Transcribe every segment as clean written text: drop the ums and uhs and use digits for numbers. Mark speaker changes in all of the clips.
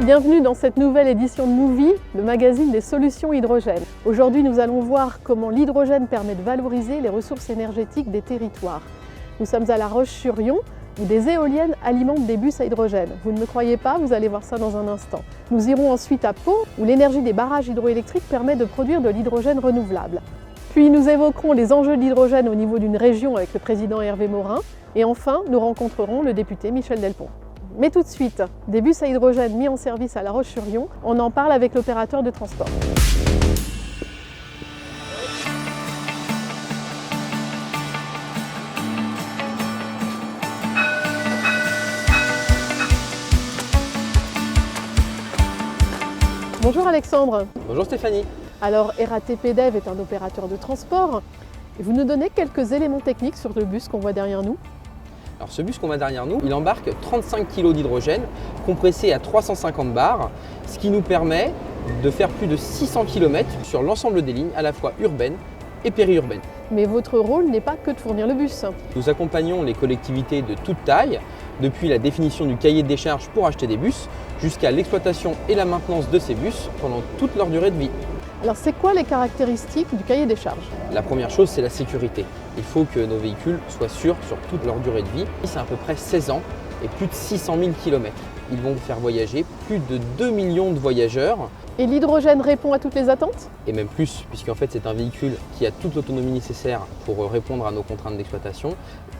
Speaker 1: Bienvenue dans cette nouvelle édition de Movie, le magazine des solutions hydrogène. Aujourd'hui, nous allons voir comment l'hydrogène permet de valoriser les ressources énergétiques des territoires. Nous sommes à La Roche-sur-Yon, où des éoliennes alimentent des bus à hydrogène. Vous ne me croyez pas, vous allez voir ça dans un instant. Nous irons ensuite à Pau, où l'énergie des barrages hydroélectriques permet de produire de l'hydrogène renouvelable. Puis nous évoquerons les enjeux de l'hydrogène au niveau d'une région avec le président Hervé Morin. Et enfin, nous rencontrerons le député Michel Delpont. Mais tout de suite, des bus à hydrogène mis en service à La Roche-sur-Yon, on en parle avec l'opérateur de transport. Bonjour Alexandre.
Speaker 2: Bonjour Stéphanie.
Speaker 1: Alors RATP Dev est un opérateur de transport. Et vous nous donnez quelques éléments techniques sur le bus qu'on voit derrière nous.
Speaker 2: Alors ce bus qu'on voit derrière nous, il embarque 35 kg d'hydrogène compressé à 350 bars, ce qui nous permet de faire plus de 600 km sur l'ensemble des lignes, à la fois urbaines et périurbaines.
Speaker 1: Mais votre rôle n'est pas que de fournir le bus.
Speaker 2: Nous accompagnons les collectivités de toute taille, depuis la définition du cahier des charges pour acheter des bus, jusqu'à l'exploitation et la maintenance de ces bus pendant toute leur durée de vie.
Speaker 1: Alors c'est quoi les caractéristiques du cahier des charges?
Speaker 2: La première chose, c'est la sécurité. Il faut que nos véhicules soient sûrs sur toute leur durée de vie. C'est à peu près 16 ans et plus de 600 000 km. Ils vont faire voyager plus de 2 millions de voyageurs.
Speaker 1: Et l'hydrogène répond à toutes les attentes?
Speaker 2: Et même plus, puisqu'en fait c'est un véhicule qui a toute l'autonomie nécessaire pour répondre à nos contraintes d'exploitation.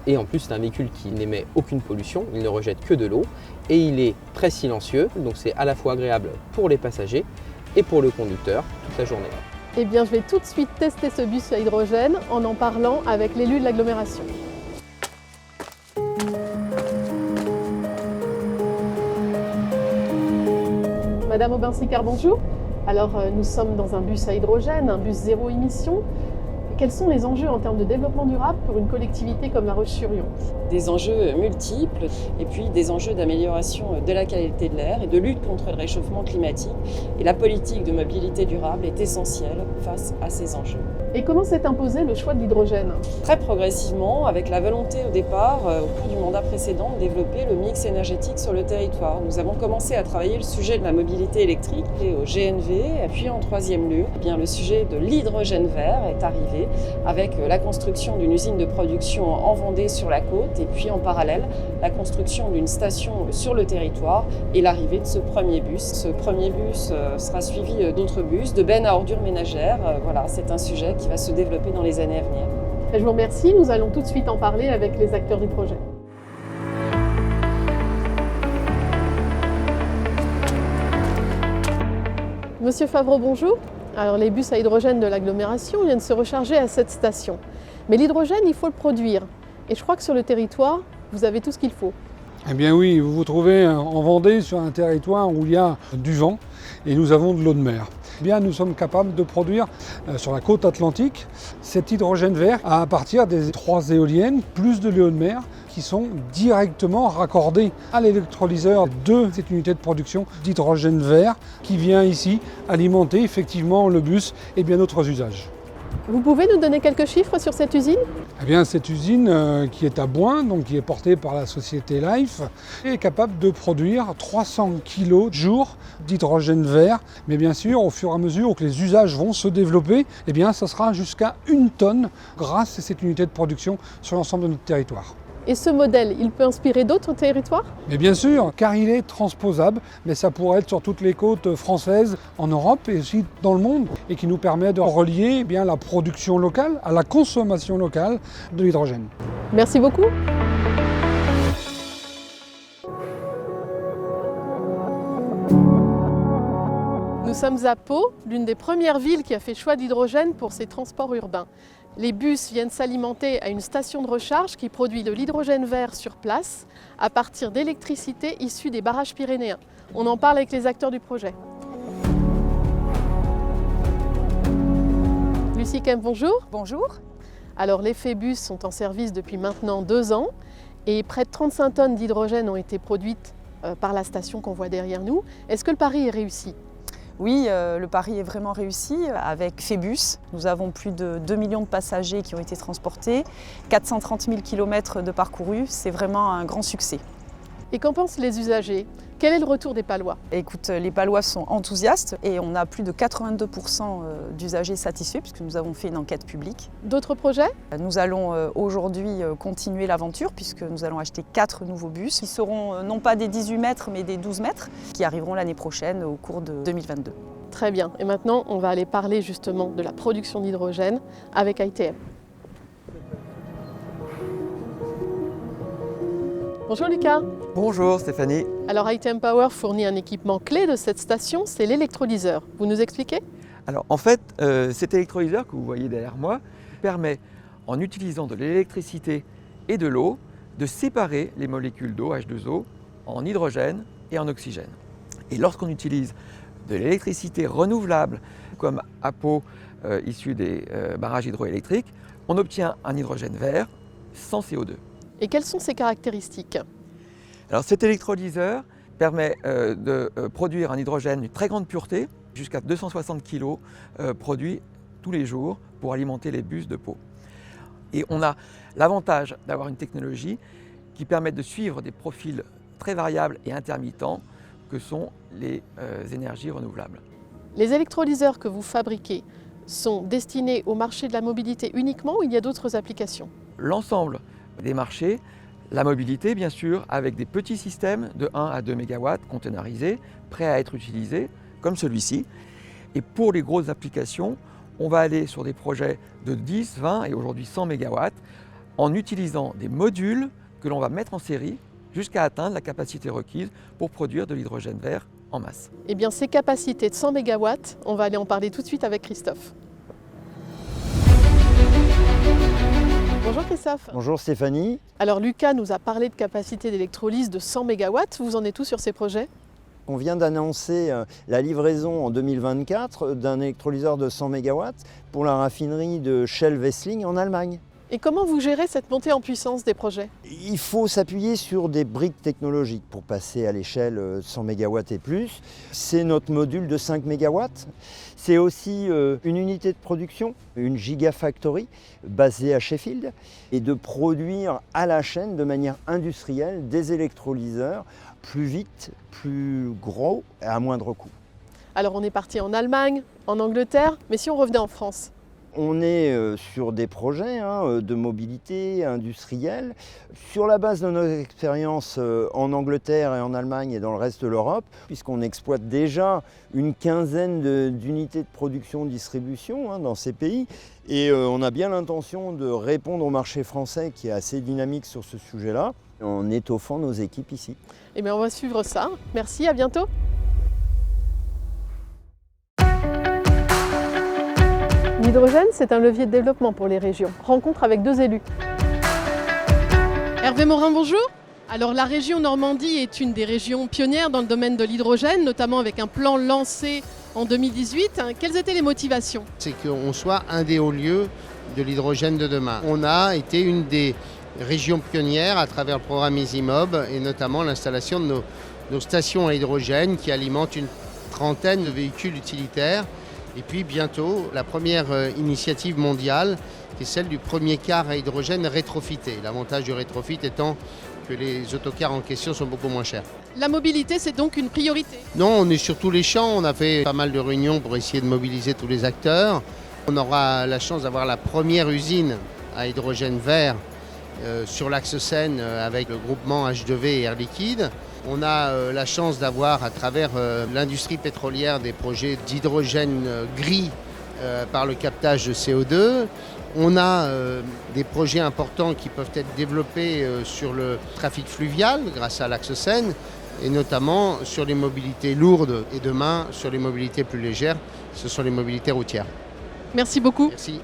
Speaker 2: Et en plus c'est un véhicule qui n'émet aucune pollution, il ne rejette que de l'eau. Et il est très silencieux, donc c'est à la fois agréable pour les passagers et pour le conducteur toute la journée.
Speaker 1: Eh bien, je vais tout de suite tester ce bus à hydrogène en parlant avec l'élu de l'agglomération. Madame Aubin-Sicard, bonjour. Alors, nous sommes dans un bus à hydrogène, un bus zéro émission. Quels sont les enjeux en termes de développement durable pour une collectivité comme La Roche-sur-Yon?
Speaker 3: Des enjeux multiples et puis des enjeux d'amélioration de la qualité de l'air et de lutte contre le réchauffement climatique. Et la politique de mobilité durable est essentielle face à ces enjeux.
Speaker 1: Et comment s'est imposé le choix de l'hydrogène?
Speaker 3: Très progressivement, avec la volonté au départ, au cours du mandat précédent, de développer le mix énergétique sur le territoire. Nous avons commencé à travailler le sujet de la mobilité électrique et au GNV, et puis en troisième lieu, le sujet de l'hydrogène vert est arrivé avec la construction d'une usine de production en Vendée sur la côte et puis en parallèle la construction d'une station sur le territoire et l'arrivée de ce premier bus. Ce premier bus sera suivi d'autres bus, de bennes à ordures ménagères. Voilà, c'est un sujet qui va se développer dans les années à venir.
Speaker 1: Je vous remercie, nous allons tout de suite en parler avec les acteurs du projet. Monsieur Favreau, bonjour. Alors les bus à hydrogène de l'agglomération viennent se recharger à cette station. Mais l'hydrogène, il faut le produire. Et je crois que sur le territoire, vous avez tout ce qu'il faut.
Speaker 4: Eh bien oui, vous vous trouvez en Vendée sur un territoire où il y a du vent et nous avons de l'eau de mer. Eh bien, nous sommes capables de produire sur la côte atlantique cet hydrogène vert à partir des 3 éoliennes plus de l'éau de mer qui sont directement raccordées à l'électrolyseur de cette unité de production d'hydrogène vert qui vient ici alimenter effectivement le bus et bien d'autres usages.
Speaker 1: Vous pouvez nous donner quelques chiffres sur cette usine?
Speaker 4: Eh bien, cette usine qui est à Boin, donc qui est portée par la société Life, est capable de produire 300 kg jour d'hydrogène vert. Mais bien sûr, au fur et à mesure que les usages vont se développer, eh bien, ça sera jusqu'à 1 tonne grâce à cette unité de production sur l'ensemble de notre territoire.
Speaker 1: Et ce modèle, il peut inspirer d'autres territoires?
Speaker 4: Mais bien sûr, car il est transposable, mais ça pourrait être sur toutes les côtes françaises, en Europe et aussi dans le monde, et qui nous permet de relier la production locale à la consommation locale de l'hydrogène.
Speaker 1: Merci beaucoup. Nous sommes à Pau, l'une des premières villes qui a fait choix d'hydrogène pour ses transports urbains. Les bus viennent s'alimenter à une station de recharge qui produit de l'hydrogène vert sur place à partir d'électricité issue des barrages pyrénéens. On en parle avec les acteurs du projet. Lucie Kemp, bonjour.
Speaker 5: Bonjour.
Speaker 1: Alors les Phébus sont en service depuis maintenant 2 ans et près de 35 tonnes d'hydrogène ont été produites par la station qu'on voit derrière nous. Est-ce que le pari est réussi ?
Speaker 5: Oui, le pari est vraiment réussi. Avec Phébus, nous avons plus de 2 millions de passagers qui ont été transportés, 430 000 km de parcourus, c'est vraiment un grand succès.
Speaker 1: Et qu'en pensent les usagers ? Quel est le retour des Palois ?
Speaker 5: Écoute, les Palois sont enthousiastes et on a plus de 82% d'usagers satisfaits puisque nous avons fait une enquête publique.
Speaker 1: D'autres projets ?
Speaker 5: Nous allons aujourd'hui continuer l'aventure puisque nous allons acheter 4 nouveaux bus qui seront non pas des 18 mètres mais des 12 mètres qui arriveront l'année prochaine au cours de 2022.
Speaker 1: Très bien. Et maintenant, on va aller parler justement de la production d'hydrogène avec ITM. Bonjour Lucas.
Speaker 6: Bonjour Stéphanie.
Speaker 1: Alors ITM Power fournit un équipement clé de cette station, c'est l'électrolyseur. Vous nous expliquez ?
Speaker 6: Alors en fait, cet électrolyseur que vous voyez derrière moi permet, en utilisant de l'électricité et de l'eau, de séparer les molécules d'eau, H2O, en hydrogène et en oxygène. Et lorsqu'on utilise de l'électricité renouvelable, comme APO issu des barrages hydroélectriques, on obtient un hydrogène vert sans CO2.
Speaker 1: Et quelles sont ses caractéristiques ?
Speaker 6: Alors cet électrolyseur permet de produire un hydrogène d'une très grande pureté, jusqu'à 260 kg produits tous les jours pour alimenter les bus de Pau. Et on a l'avantage d'avoir une technologie qui permet de suivre des profils très variables et intermittents que sont les énergies renouvelables.
Speaker 1: Les électrolyseurs que vous fabriquez sont destinés au marché de la mobilité uniquement ou il y a d'autres applications ?
Speaker 6: L'ensemble des marchés, la mobilité bien sûr, avec des petits systèmes de 1 à 2 MW conteneurisés, prêts à être utilisés, comme celui-ci. Et pour les grosses applications, on va aller sur des projets de 10, 20 et aujourd'hui 100 MW en utilisant des modules que l'on va mettre en série jusqu'à atteindre la capacité requise pour produire de l'hydrogène vert en masse.
Speaker 1: Eh bien ces capacités de 100 MW, on va aller en parler tout de suite avec Christophe. Bonjour Christophe.
Speaker 7: Bonjour Stéphanie.
Speaker 1: Alors Lucas nous a parlé de capacité d'électrolyse de 100 MW. Vous en êtes où sur ces projets ?
Speaker 7: On vient d'annoncer la livraison en 2024 d'un électrolyseur de 100 MW pour la raffinerie de Shell-Wessling en Allemagne.
Speaker 1: Et comment vous gérez cette montée en puissance des projets ?
Speaker 7: Il faut s'appuyer sur des briques technologiques pour passer à l'échelle 100 MW et plus. C'est notre module de 5 MW. C'est aussi une unité de production, une gigafactory basée à Sheffield, et de produire à la chaîne de manière industrielle des électrolyseurs plus vite, plus gros et à moindre coût.
Speaker 1: Alors on est parti en Allemagne, en Angleterre, mais si on revenait en France ?
Speaker 7: On est sur des projets de mobilité industrielle. Sur la base de notre expérience en Angleterre et en Allemagne et dans le reste de l'Europe, puisqu'on exploite déjà une quinzaine d'unités de production-distribution dans ces pays. Et on a bien l'intention de répondre au marché français qui est assez dynamique sur ce sujet-là, en étoffant nos équipes ici.
Speaker 1: Eh bien on va suivre ça. Merci, à bientôt. L'hydrogène, c'est un levier de développement pour les régions. Rencontre avec 2 élus. Hervé Morin, bonjour. Alors la région Normandie est une des régions pionnières dans le domaine de l'hydrogène, notamment avec un plan lancé en 2018. Quelles étaient les motivations ?
Speaker 8: C'est qu'on soit un des hauts lieux de l'hydrogène de demain. On a été une des régions pionnières à travers le programme EasyMob et notamment l'installation de nos stations à hydrogène qui alimentent une trentaine de véhicules utilitaires. Et puis bientôt, la première initiative mondiale, qui est celle du premier car à hydrogène rétrofité. L'avantage du rétrofit étant que les autocars en question sont beaucoup moins chers.
Speaker 1: La mobilité, c'est donc une priorité ?
Speaker 8: Non, on est sur tous les champs. On a fait pas mal de réunions pour essayer de mobiliser tous les acteurs. On aura la chance d'avoir la première usine à hydrogène vert sur l'axe Seine avec le groupement H2V et Air Liquide. On a la chance d'avoir à travers l'industrie pétrolière des projets d'hydrogène gris par le captage de CO2. On a des projets importants qui peuvent être développés sur le trafic fluvial grâce à l'axe Seine et notamment sur les mobilités lourdes et demain sur les mobilités plus légères, ce sont les mobilités routières.
Speaker 1: Merci beaucoup.
Speaker 8: Merci.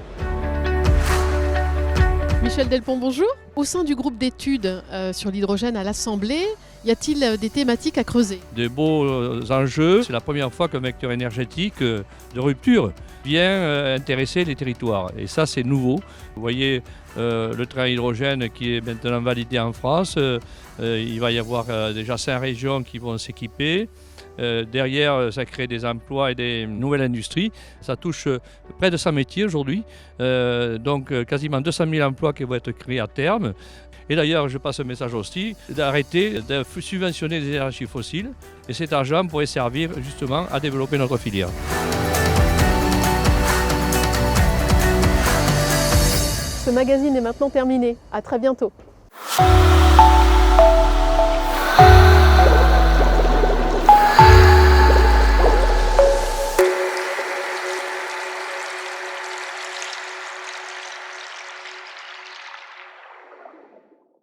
Speaker 1: Michel Delpont, bonjour. Au sein du groupe d'études sur l'hydrogène à l'Assemblée, Y a-t-il des thématiques à creuser?
Speaker 9: De beaux enjeux. C'est la première fois qu'un vecteur énergétique de rupture vient intéresser les territoires. Et ça, c'est nouveau. Vous voyez le train à hydrogène qui est maintenant validé en France. Il va y avoir déjà 5 régions qui vont s'équiper. Derrière, ça crée des emplois et des nouvelles industries. Ça touche près de 100 métiers aujourd'hui, donc quasiment 200 000 emplois qui vont être créés à terme. Et d'ailleurs, je passe un message aussi, d'arrêter de subventionner les énergies fossiles. Et cet argent pourrait servir justement à développer notre filière.
Speaker 1: Ce magazine est maintenant terminé. À très bientôt.